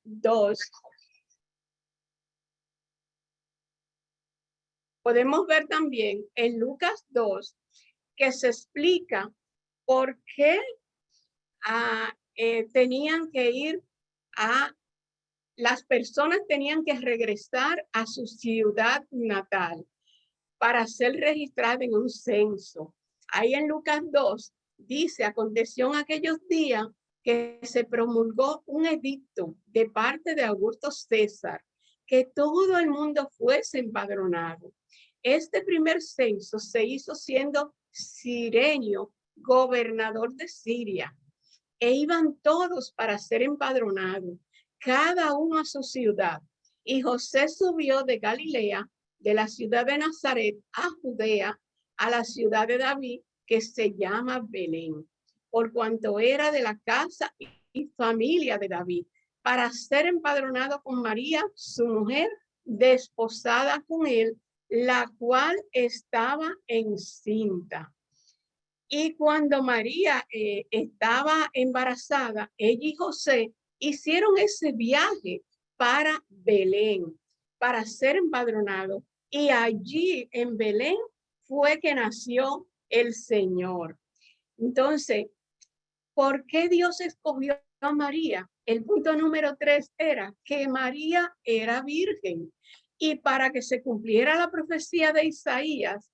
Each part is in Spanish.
2, podemos ver también en Lucas 2 que se explica por qué tenían que ir las personas tenían que regresar a su ciudad natal para ser registradas en un censo. Ahí en Lucas 2 dice, aconteció en aquellos días que se promulgó un edicto de parte de Augusto César, que todo el mundo fuese empadronado. Este primer censo se hizo siendo Cirenio gobernador de Siria, e iban todos para ser empadronados, cada uno a su ciudad. Y José subió de Galilea, de la ciudad de Nazaret, a Judea, a la ciudad de David, que se llama Belén, por cuanto era de la casa y familia de David, para ser empadronado con María, su mujer, desposada con él, la cual estaba encinta. Y cuando María estaba embarazada, ella y José hicieron ese viaje para Belén, para ser empadronados. Y allí en Belén fue que nació el Señor. Entonces, ¿por qué Dios escogió a María? El punto número 3 era que María era virgen. Y para que se cumpliera la profecía de Isaías,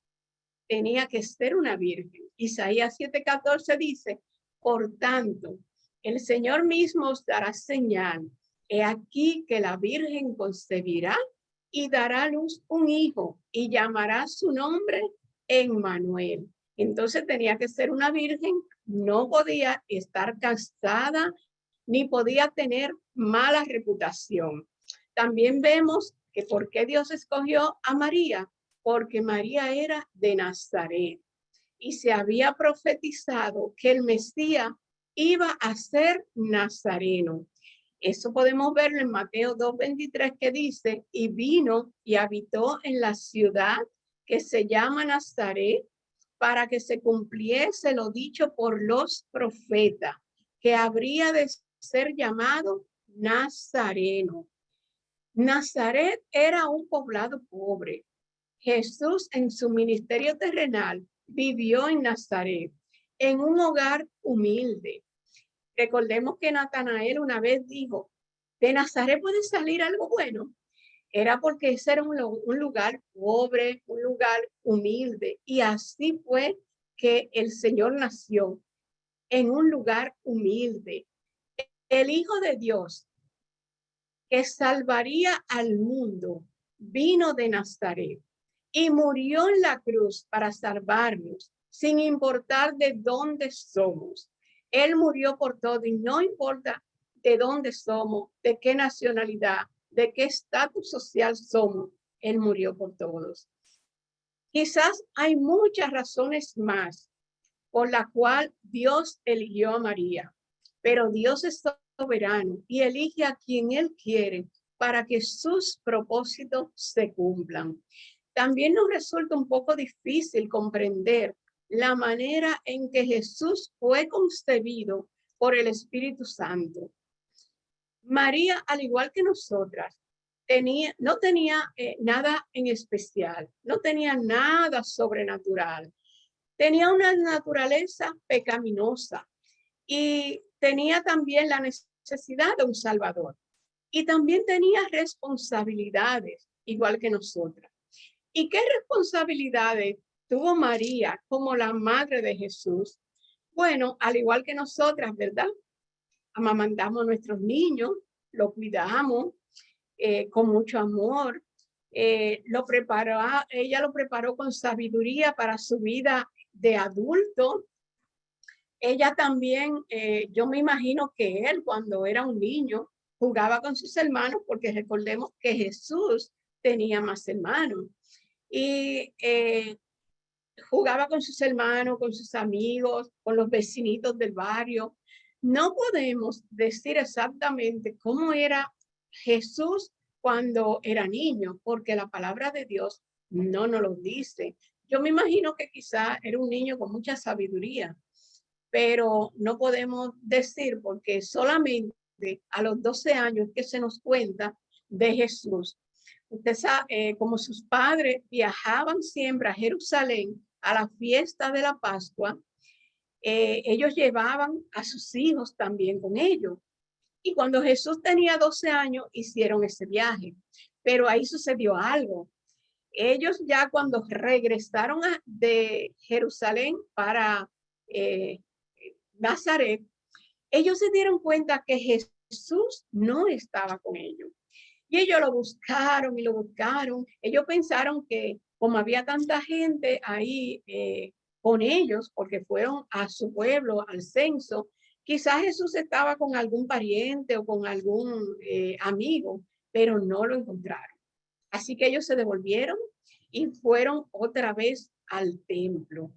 tenía que ser una virgen. Isaías 7:14 dice, por tanto, el Señor mismo os dará señal. He aquí que la virgen concebirá y dará a luz un hijo y llamará su nombre Emmanuel. Entonces tenía que ser una virgen, no podía estar casada ni podía tener mala reputación. También vemos que por qué Dios escogió a María, porque María era de Nazaret y se había profetizado que el Mesías iba a ser nazareno. Eso podemos verlo en Mateo 2:23 que dice, y vino y habitó en la ciudad que se llama Nazaret para que se cumpliese lo dicho por los profetas, que habría de ser llamado Nazareno. Nazaret era un poblado pobre. Jesús en su ministerio terrenal vivió en Nazaret, en un hogar humilde. Recordemos que Natanael una vez dijo, de Nazaret puede salir algo bueno. Era porque ese era un lugar pobre, un lugar humilde. Y así fue que el Señor nació en un lugar humilde. El Hijo de Dios, que salvaría al mundo, vino de Nazaret y murió en la cruz para salvarnos, sin importar de dónde somos. Él murió por todo y no importa de dónde somos, de qué nacionalidad, de qué estatus social somos. Él murió por todos. Quizás hay muchas razones más por la cual Dios eligió a María, pero Dios es soberano y elige a quien Él quiere para que sus propósitos se cumplan. También nos resulta un poco difícil comprender la manera en que Jesús fue concebido por el Espíritu Santo. María, al igual que nosotras, no tenía nada en especial, no tenía nada sobrenatural. Tenía una naturaleza pecaminosa y tenía también la necesidad de un Salvador. Y también tenía responsabilidades, igual que nosotras. ¿Y qué responsabilidades tuvo María como la madre de Jesús? Bueno, al igual que nosotras, ¿verdad? Amamantamos a nuestros niños, lo cuidamos con mucho amor. Ella lo preparó con sabiduría para su vida de adulto. Ella también, yo me imagino que él cuando era un niño jugaba con sus hermanos, porque recordemos que Jesús tenía más hermanos. Y jugaba con sus hermanos, con sus amigos, con los vecinitos del barrio. No podemos decir exactamente cómo era Jesús cuando era niño, porque la palabra de Dios no nos lo dice. Yo me imagino que quizá era un niño con mucha sabiduría, pero no podemos decir porque solamente a los 12 años que se nos cuenta de Jesús. Usted sabe, como sus padres viajaban siempre a Jerusalén a la fiesta de la Pascua, ellos llevaban a sus hijos también con ellos. Y cuando Jesús tenía 12 años, hicieron ese viaje. Pero ahí sucedió algo. Ellos ya cuando regresaron de Jerusalén para Nazaret, ellos se dieron cuenta que Jesús no estaba con ellos. Y ellos lo buscaron y lo buscaron. Ellos pensaron que como había tanta gente ahí con ellos, porque fueron a su pueblo, al censo, quizás Jesús estaba con algún pariente o con algún amigo, pero no lo encontraron. Así que ellos se devolvieron y fueron otra vez al templo.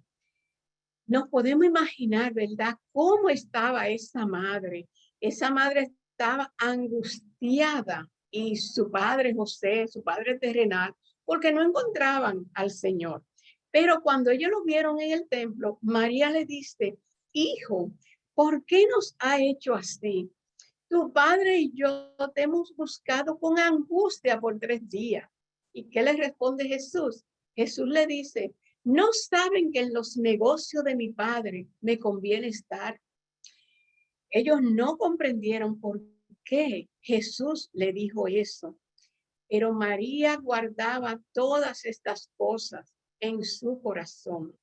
Nos podemos imaginar, ¿verdad?, cómo estaba esa madre. Esa madre estaba angustiada y su padre José, su padre terrenal, porque no encontraban al Señor. Pero cuando ellos lo vieron en el templo, María le dice: hijo, ¿por qué nos ha hecho así? Tu padre y yo te hemos buscado con angustia por 3 días. ¿Y qué le responde Jesús? Jesús le dice: ¿no saben que en los negocios de mi padre me conviene estar? Ellos no comprendieron por qué Jesús le dijo eso. Pero María guardaba todas estas cosas en su corazón.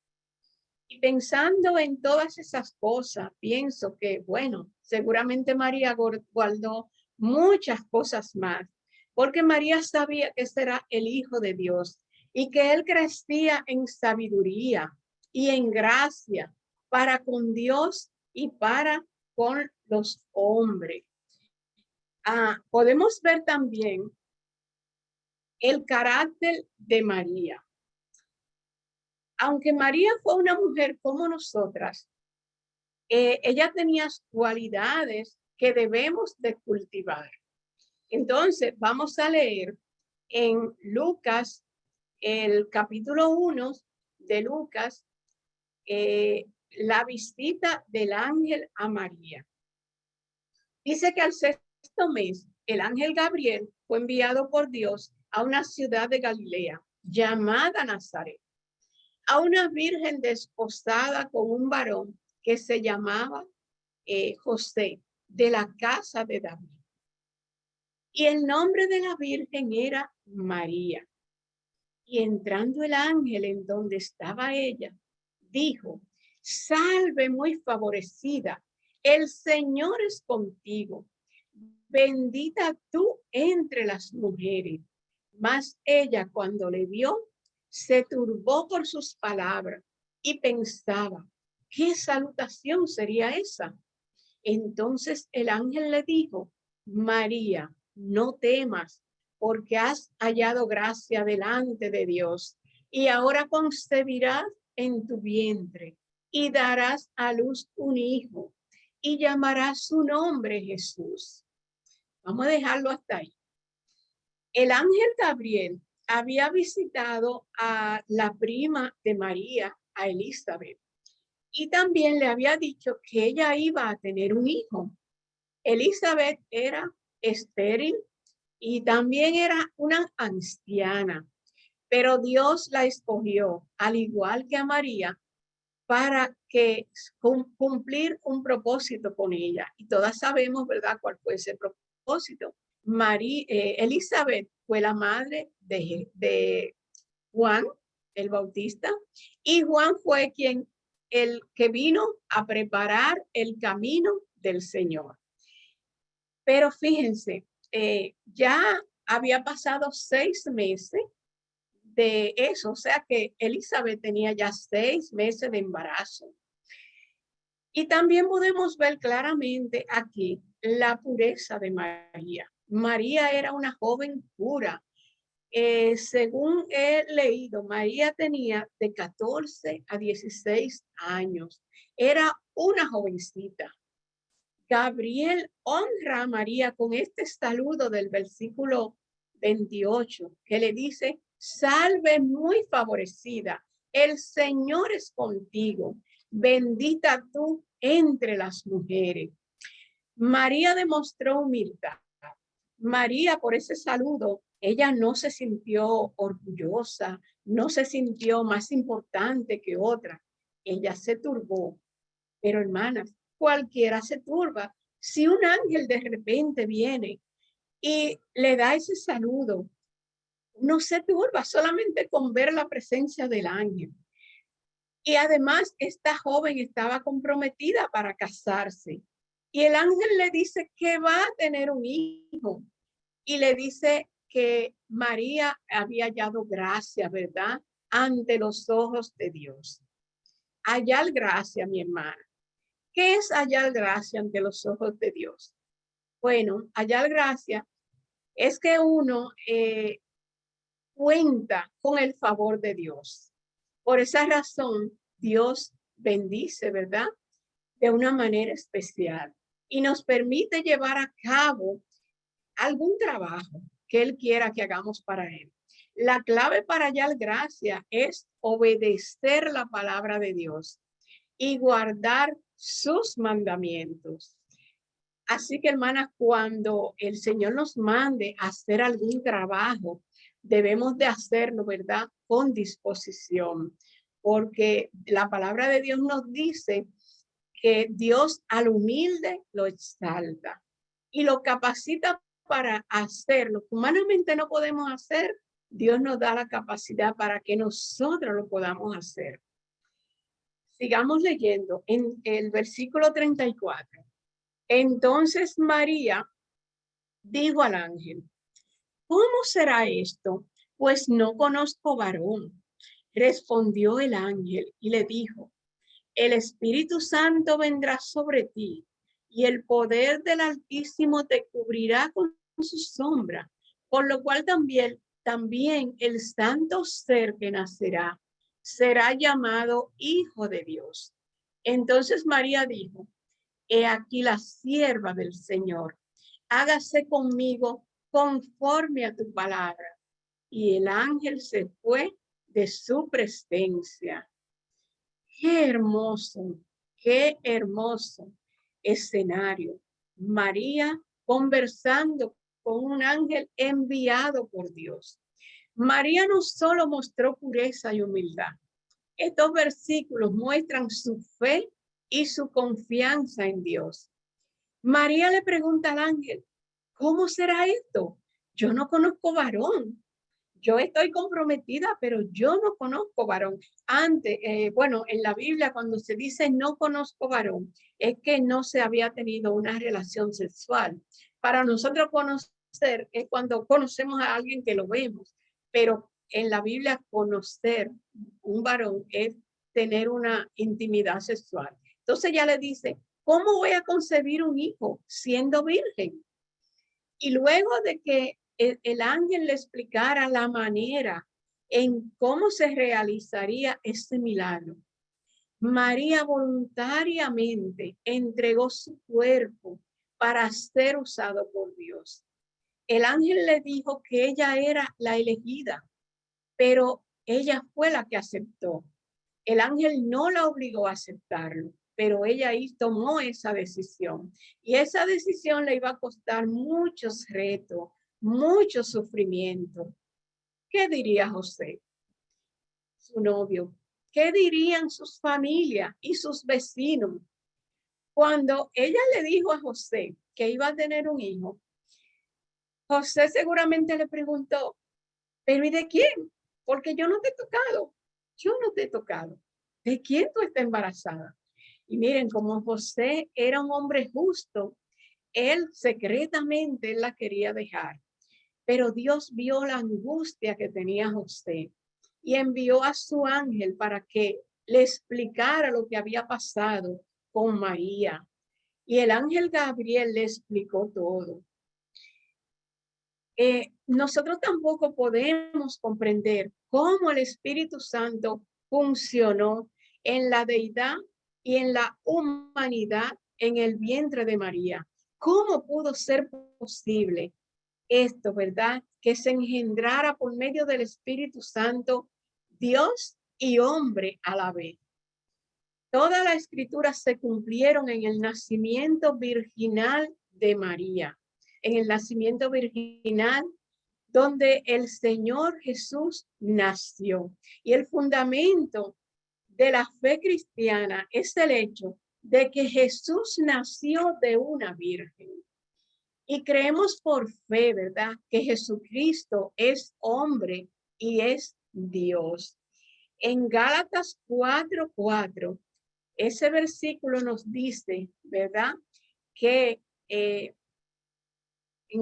Y pensando en todas esas cosas, pienso que, bueno, seguramente María guardó muchas cosas más, porque María sabía que ese era el Hijo de Dios y que él crecía en sabiduría y en gracia para con Dios y para con los hombres. Podemos ver también el carácter de María. Aunque María fue una mujer como nosotras, ella tenía cualidades que debemos de cultivar. Entonces, vamos a leer en Lucas, el capítulo 1 de Lucas, la visita del ángel a María. Dice que al 6º mes, el ángel Gabriel fue enviado por Dios a una ciudad de Galilea llamada Nazaret, a una virgen desposada con un varón que se llamaba José, de la casa de David. Y el nombre de la virgen era María. Y entrando el ángel en donde estaba ella, dijo: salve muy favorecida, el Señor es contigo. Bendita tú entre las mujeres. Mas ella, cuando le vio, se turbó por sus palabras y pensaba: ¿qué salutación sería esa? Entonces el ángel le dijo: María, no temas, porque has hallado gracia delante de Dios, y ahora concebirás en tu vientre y darás a luz un hijo y llamarás su nombre Jesús. Vamos a dejarlo hasta ahí. El ángel Gabriel había visitado a la prima de María, a Elizabeth, y también le había dicho que ella iba a tener un hijo. Elizabeth era estéril y también era una anciana, pero Dios la escogió, al igual que a María, para que cumplir un propósito con ella. Y todas sabemos, ¿verdad?, cuál fue ese propósito. Elizabeth fue la madre de Juan el Bautista, y Juan fue el que vino a preparar el camino del Señor. Pero fíjense, ya había pasado 6 meses de eso, o sea que Elizabeth tenía ya 6 meses de embarazo. Y también podemos ver claramente aquí la pureza de María. María era una joven pura. Según he leído, María tenía de 14 a 16 años. Era una jovencita. Gabriel honra a María con este saludo del versículo 28, que le dice: salve muy favorecida, el Señor es contigo, bendita tú entre las mujeres. María demostró humildad. María, por ese saludo, ella no se sintió orgullosa, no se sintió más importante que otra. Ella se turbó. Pero hermanas, cualquiera se turba. Si un ángel de repente viene y le da ese saludo, no se turba solamente con ver la presencia del ángel. Y además, esta joven estaba comprometida para casarse. Y el ángel le dice que va a tener un hijo. Y le dice que María había hallado gracia, ¿verdad? Ante los ojos de Dios. Hallar gracia, mi hermana. ¿Qué es hallar gracia ante los ojos de Dios? Bueno, hallar gracia es que uno cuenta con el favor de Dios. Por esa razón, Dios bendice, ¿verdad? De una manera especial y nos permite llevar a cabo algún trabajo que Él quiera que hagamos para Él. La clave para hallar gracia es obedecer la palabra de Dios y guardar sus mandamientos. Así que, hermanas, cuando el Señor nos mande a hacer algún trabajo, debemos de hacerlo, ¿verdad? Con disposición, porque la palabra de Dios nos dice que Dios al humilde lo exalta y lo capacita para hacer lo que humanamente no podemos hacer. Dios nos da la capacidad para que nosotros lo podamos hacer. Sigamos leyendo en el versículo 34. Entonces María dijo al ángel: ¿cómo será esto? Pues no conozco varón. Respondió el ángel y le dijo: el Espíritu Santo vendrá sobre ti y el poder del Altísimo te cubrirá con su sombra, por lo cual también el santo ser que nacerá será llamado Hijo de Dios. Entonces María dijo: he aquí la sierva del Señor, hágase conmigo conforme a tu palabra. Y el ángel se fue de su presencia. Qué hermoso escenario. María conversando con un ángel enviado por Dios. María no solo mostró pureza y humildad. Estos versículos muestran su fe y su confianza en Dios. María le pregunta al ángel: ¿cómo será esto? Yo no conozco varón. Yo estoy comprometida, pero yo no conozco varón. Antes, bueno, en la Biblia cuando se dice no conozco varón, es que no se había tenido una relación sexual. Para nosotros conocer es cuando conocemos a alguien que lo vemos, pero en la Biblia conocer un varón es tener una intimidad sexual. Entonces ya le dice: ¿cómo voy a concebir un hijo siendo virgen? Y luego de que el ángel le explicara la manera en cómo se realizaría este milagro, María voluntariamente entregó su cuerpo para ser usado por Dios. El ángel le dijo que ella era la elegida, pero ella fue la que aceptó. El ángel no la obligó a aceptarlo, pero ella ahí tomó esa decisión. Y esa decisión le iba a costar muchos retos, mucho sufrimiento. ¿Qué diría José, su novio? ¿Qué dirían sus familias y sus vecinos? Cuando ella le dijo a José que iba a tener un hijo, José seguramente le preguntó: ¿pero y de quién? Porque yo no te he tocado. Yo no te he tocado. ¿De quién tú estás embarazada? Y miren, como José era un hombre justo, él secretamente la quería dejar. Pero Dios vio la angustia que tenía José y envió a su ángel para que le explicara lo que había pasado con María. Y el ángel Gabriel le explicó todo. Nosotros tampoco podemos comprender cómo el Espíritu Santo funcionó en la deidad y en la humanidad en el vientre de María. ¿Cómo pudo ser posible esto, verdad? Que se engendrara por medio del Espíritu Santo Dios y hombre a la vez. toda la escritura se cumplieron en el nacimiento virginal de María, en el nacimiento virginal donde el Señor Jesús nació. Y el fundamento de la fe cristiana es el hecho de que Jesús nació de una virgen. Y creemos por fe, ¿verdad?, que Jesucristo es hombre y es Dios. En Gálatas 4:4, ese versículo nos dice, ¿verdad?, que en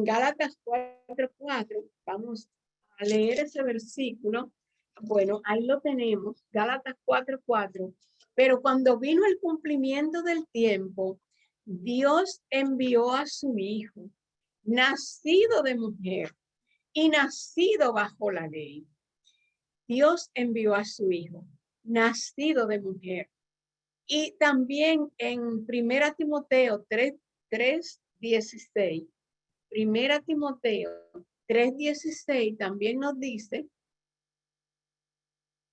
Gálatas 4:4, vamos a leer ese versículo. Bueno, ahí lo tenemos, Gálatas 4:4. Pero cuando vino el cumplimiento del tiempo, Dios envió a su Hijo, nacido de mujer y nacido bajo la ley. Dios envió a su Hijo, nacido de mujer. Y también en 1 Timoteo 3:16, 1 Timoteo 3:16 también nos dice: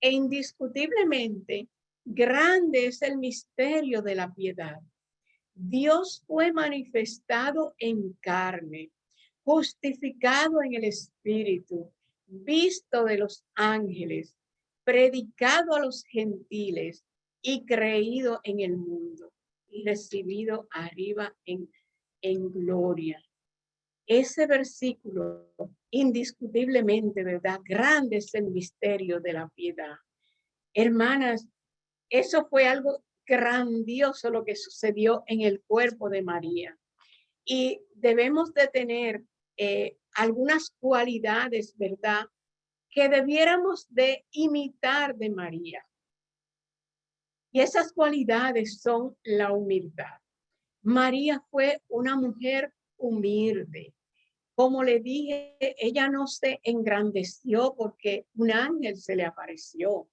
e indiscutiblemente grande es el misterio de la piedad. Dios fue manifestado en carne, justificado en el Espíritu, visto de los ángeles, predicado a los gentiles y creído en el mundo y recibido arriba en gloria. Ese versículo, indiscutiblemente, ¿verdad? Grande es el misterio de la piedad. Hermanas, eso fue algo grandioso lo que sucedió en el cuerpo de María. Y debemos de tener algunas cualidades, ¿verdad?, que debiéramos de imitar de María. Y esas cualidades son la humildad. María fue una mujer humilde. Como le dije, ella no se engrandeció porque un ángel se le apareció.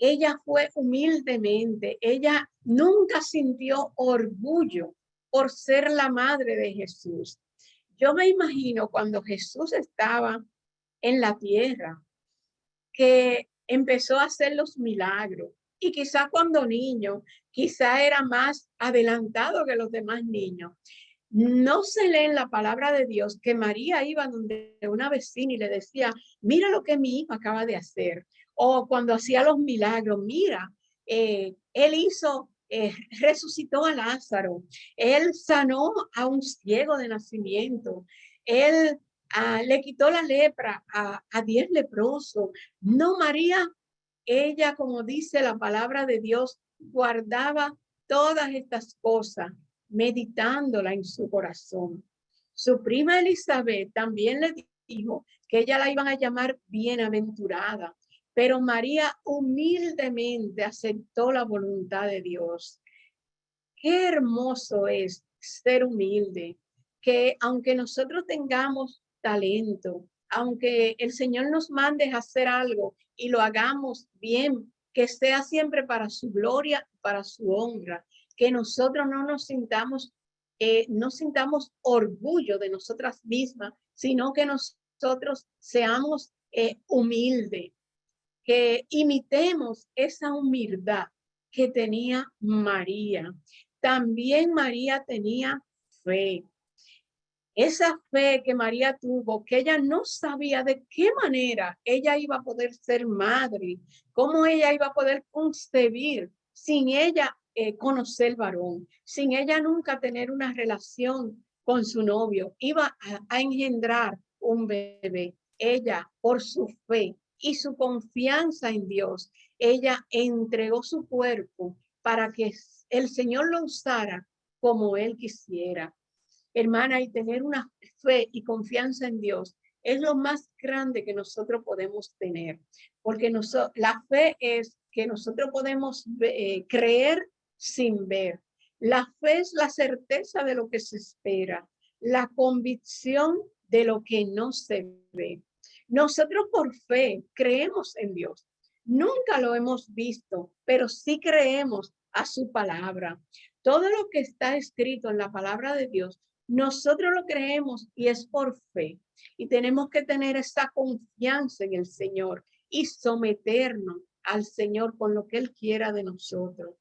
Ella fue humildemente, ella nunca sintió orgullo por ser la madre de Jesús. Yo me imagino cuando Jesús estaba en la tierra, que empezó a hacer los milagros. Y quizá cuando niño, quizá era más adelantado que los demás niños. No se lee en la palabra de Dios que María iba donde una vecina y le decía: mira lo que mi hijo acaba de hacer. O cuando hacía los milagros: mira, él hizo, resucitó a Lázaro, él sanó a un ciego de nacimiento, él le quitó la lepra a 10 leprosos. No, María, ella, como dice la palabra de Dios, guardaba todas estas cosas, meditándola en su corazón. Su prima Elizabeth también le dijo que ella la iban a llamar bienaventurada, pero María humildemente aceptó la voluntad de Dios. Qué hermoso es ser humilde, que aunque nosotros tengamos talento, aunque el Señor nos mande a hacer algo y lo hagamos bien, que sea siempre para su gloria, para su honra, que nosotros no sintamos orgullo de nosotras mismas, sino que nosotros seamos humildes, que imitemos esa humildad que tenía María. También María tenía fe. Esa fe que María tuvo, que ella no sabía de qué manera ella iba a poder ser madre, cómo ella iba a poder concebir sin ella conocer varón, sin ella nunca tener una relación con su novio, iba a engendrar un bebé. Ella, por su fe y su confianza en Dios, ella entregó su cuerpo para que el Señor lo usara como Él quisiera. Hermana, y tener una fe y confianza en Dios es lo más grande que nosotros podemos tener, porque la fe es que nosotros podemos creer sin ver. La fe es la certeza de lo que se espera, la convicción de lo que no se ve. Nosotros por fe creemos en Dios. Nunca lo hemos visto, pero sí creemos a su palabra. Todo lo que está escrito en la palabra de Dios, nosotros lo creemos y es por fe. Y tenemos que tener esa confianza en el Señor y someternos al Señor con lo que Él quiera de nosotros.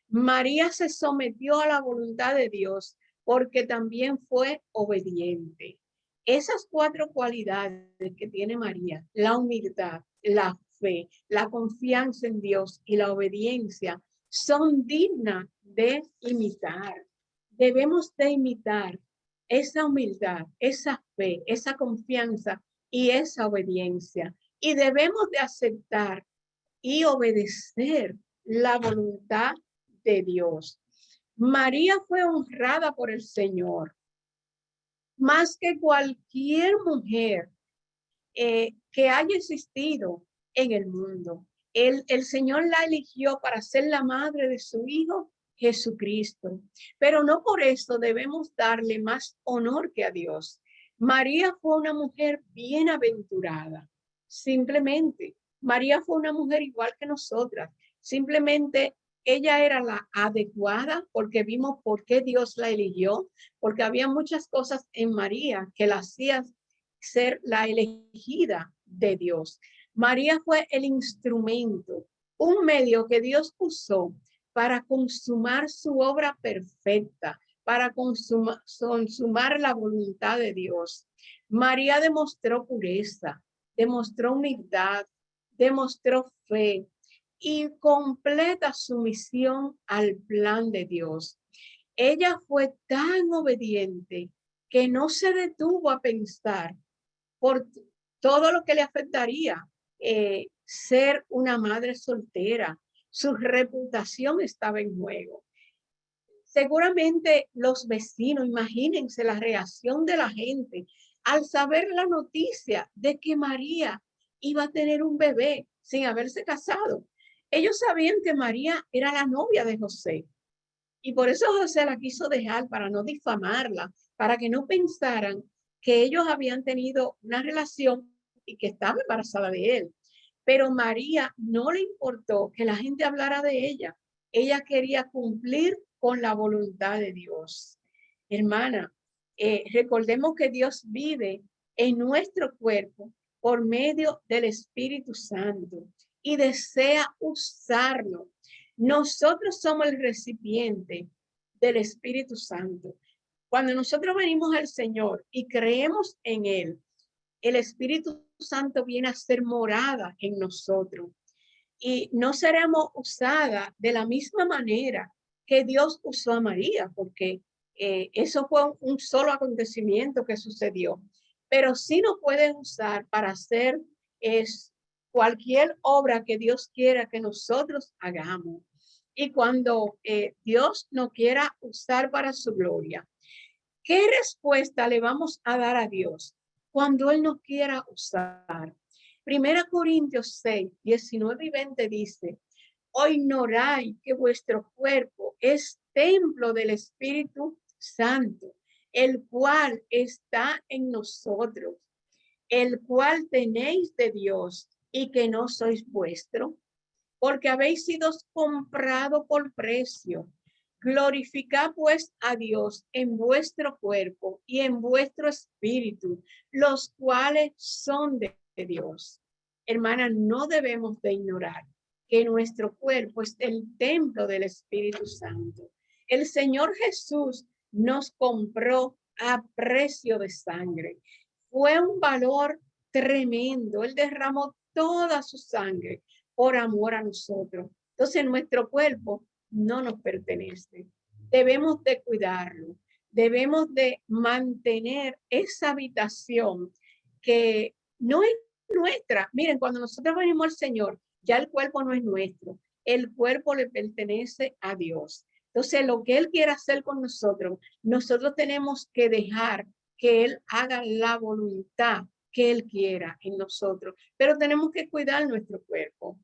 María se sometió a la voluntad de Dios porque también fue obediente. Esas 4 cualidades que tiene María, la humildad, la fe, la confianza en Dios y la obediencia, son dignas de imitar. Debemos de imitar esa humildad, esa fe, esa confianza y esa obediencia. Y debemos de aceptar y obedecer la voluntad de Dios. María fue honrada por el Señor más que cualquier mujer que haya existido en el mundo. El Señor la eligió para ser la madre de su Hijo Jesucristo, pero no por eso debemos darle más honor que a Dios. María fue una mujer bienaventurada, simplemente. María fue una mujer igual que nosotras, simplemente ella era la adecuada porque vimos por qué Dios la eligió, porque había muchas cosas en María que la hacían ser la elegida de Dios. María fue el instrumento, un medio que Dios usó para consumar su obra perfecta, para consumar la voluntad de Dios. María demostró pureza, demostró humildad, demostró fe y completa sumisión al plan de Dios. Ella fue tan obediente que no se detuvo a pensar por todo lo que le afectaría ser una madre soltera. Su reputación estaba en juego. Seguramente los vecinos, imagínense la reacción de la gente al saber la noticia de que María iba a tener un bebé sin haberse casado. Ellos sabían que María era la novia de José y por eso José la quiso dejar para no difamarla, para que no pensaran que ellos habían tenido una relación y que estaba embarazada de él. Pero María no le importó que la gente hablara de ella. Ella quería cumplir con la voluntad de Dios. Hermana, recordemos que Dios vive en nuestro cuerpo por medio del Espíritu Santo y desea usarlo. Nosotros somos el recipiente del Espíritu Santo. Cuando nosotros venimos al Señor y creemos en Él, el Espíritu Santo viene a ser morada en nosotros y no seremos usadas de la misma manera que Dios usó a María, porque eso fue un solo acontecimiento que sucedió, pero sí nos puede usar para hacer cualquier obra que Dios quiera que nosotros hagamos. Y cuando Dios nos quiera usar para su gloria, ¿qué respuesta le vamos a dar a Dios cuando Él nos quiera usar? 1 Corintios 6, 19 y 20 dice: ¿o ignoráis que vuestro cuerpo es templo del Espíritu Santo, el cual está en nosotros, el cual tenéis de Dios y que no sois vuestro? Porque habéis sido comprado por precio. Glorificad pues a Dios en vuestro cuerpo y en vuestro espíritu, los cuales son de Dios. Hermana, no debemos de ignorar que nuestro cuerpo es el templo del Espíritu Santo. El Señor Jesús nos compró a precio de sangre. Fue un valor tremendo. Él derramó toda su sangre por amor a nosotros. Entonces nuestro cuerpo no nos pertenece. Debemos de cuidarlo. Debemos de mantener esa habitación que no es nuestra. Miren, cuando nosotros venimos al Señor, ya el cuerpo no es nuestro. El cuerpo le pertenece a Dios. Entonces, lo que Él quiere hacer con nosotros, nosotros tenemos que dejar que Él haga la voluntad que Él quiera en nosotros. Pero tenemos que cuidar nuestro cuerpo.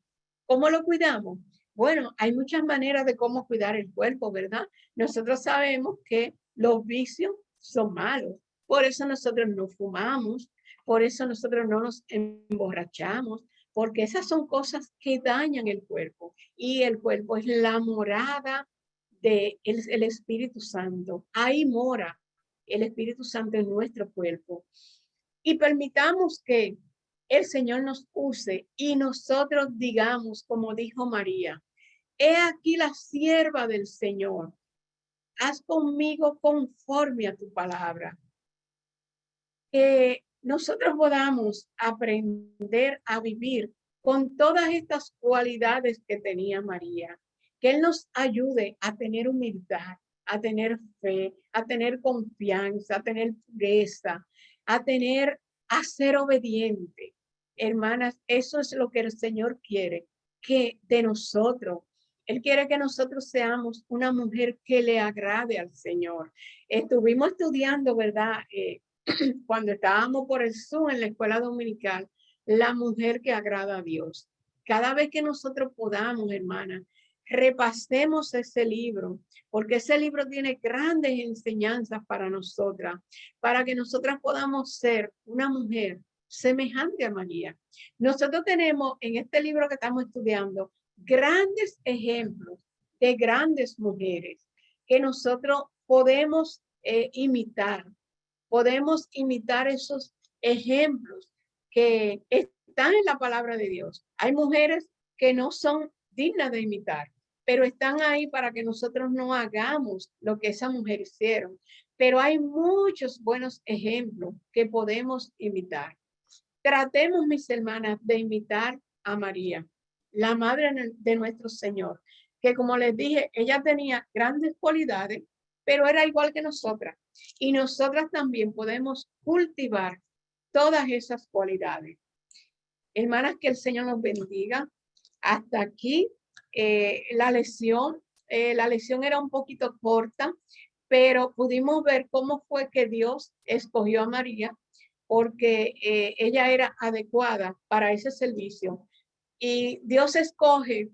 ¿Cómo lo cuidamos? Bueno, hay muchas maneras de cómo cuidar el cuerpo, ¿verdad? Nosotros sabemos que los vicios son malos. Por eso nosotros no fumamos, por eso nosotros no nos emborrachamos, porque esas son cosas que dañan el cuerpo. Y el cuerpo es la morada del Espíritu Santo. Ahí mora el Espíritu Santo en nuestro cuerpo. Y permitamos que el Señor nos use y nosotros digamos, como dijo María, he aquí la sierva del Señor. Haz conmigo conforme a tu palabra. Que nosotros podamos aprender a vivir con todas estas cualidades que tenía María. Que Él nos ayude a tener humildad, a tener fe, a tener confianza, a tener pureza, a ser obediente. Hermanas, eso es lo que el Señor quiere, que de nosotros. Él quiere que nosotros seamos una mujer que le agrade al Señor. Estuvimos estudiando, ¿verdad? Cuando estábamos por el Zoom en la escuela dominical, la mujer que agrada a Dios. Cada vez que nosotros podamos, hermana, repasemos ese libro, porque ese libro tiene grandes enseñanzas para nosotras, para que nosotras podamos ser una mujer semejante a María. Nosotros tenemos en este libro que estamos estudiando grandes ejemplos de grandes mujeres que nosotros podemos imitar. Podemos imitar esos ejemplos que están en la palabra de Dios. Hay mujeres que no son dignas de imitar, pero están ahí para que nosotros no hagamos lo que esas mujeres hicieron. Pero hay muchos buenos ejemplos que podemos imitar. Tratemos, mis hermanas, de imitar a María, la madre de nuestro Señor, que como les dije, ella tenía grandes cualidades, pero era igual que nosotras. Y nosotras también podemos cultivar todas esas cualidades. Hermanas, que el Señor nos bendiga. Hasta aquí la lección. La lección era un poquito corta, pero pudimos ver cómo fue que Dios escogió a María, porque ella era adecuada para ese servicio. Y Dios escoge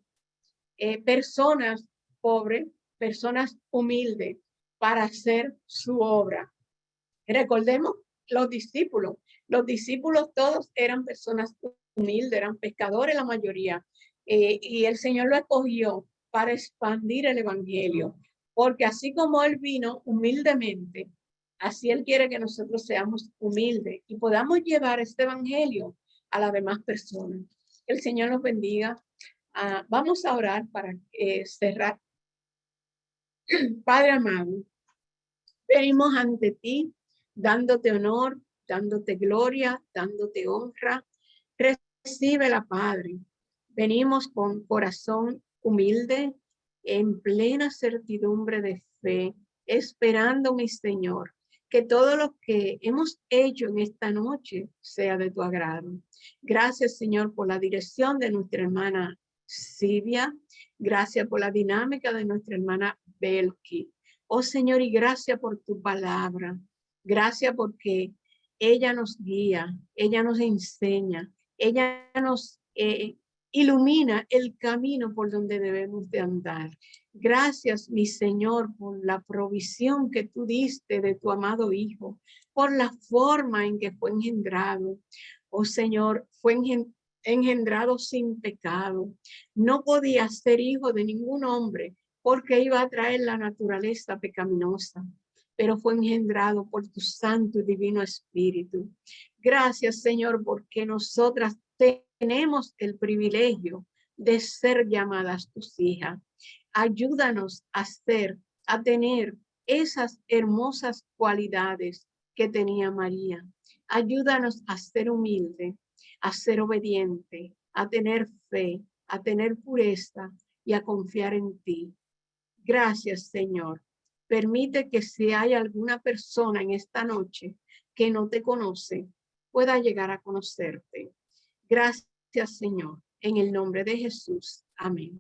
personas pobres, personas humildes para hacer su obra. Recordemos los discípulos todos eran personas humildes, eran pescadores la mayoría, y el Señor lo escogió para expandir el evangelio, porque así como Él vino humildemente, así Él quiere que nosotros seamos humildes y podamos llevar este evangelio a las demás personas. Que el Señor nos bendiga. Vamos a orar para cerrar. Padre amado, venimos ante ti dándote honor, dándote gloria, dándote honra. Recíbela, Padre. Venimos con corazón humilde, en plena certidumbre de fe, esperando, mi Señor, que todo lo que hemos hecho en esta noche sea de tu agrado. Gracias, Señor, por la dirección de nuestra hermana Silvia. Gracias por la dinámica de nuestra hermana Belki. Oh, Señor, y gracias por tu palabra. Gracias porque ella nos guía, ella nos enseña, ella nos ilumina el camino por donde debemos de andar. Gracias, mi Señor, por la provisión que tú diste de tu amado Hijo, por la forma en que fue engendrado. Oh, Señor, fue engendrado sin pecado. No podía ser hijo de ningún hombre porque iba a traer la naturaleza pecaminosa, pero fue engendrado por tu santo y divino Espíritu. Gracias, Señor, porque nosotras tenemos el privilegio de ser llamadas tus hijas. Ayúdanos a tener esas hermosas cualidades que tenía María. Ayúdanos a ser humilde, a ser obediente, a tener fe, a tener pureza y a confiar en ti. Gracias, Señor. Permite que si hay alguna persona en esta noche que no te conoce, pueda llegar a conocerte. Gracias, Señor. En el nombre de Jesús. Amén.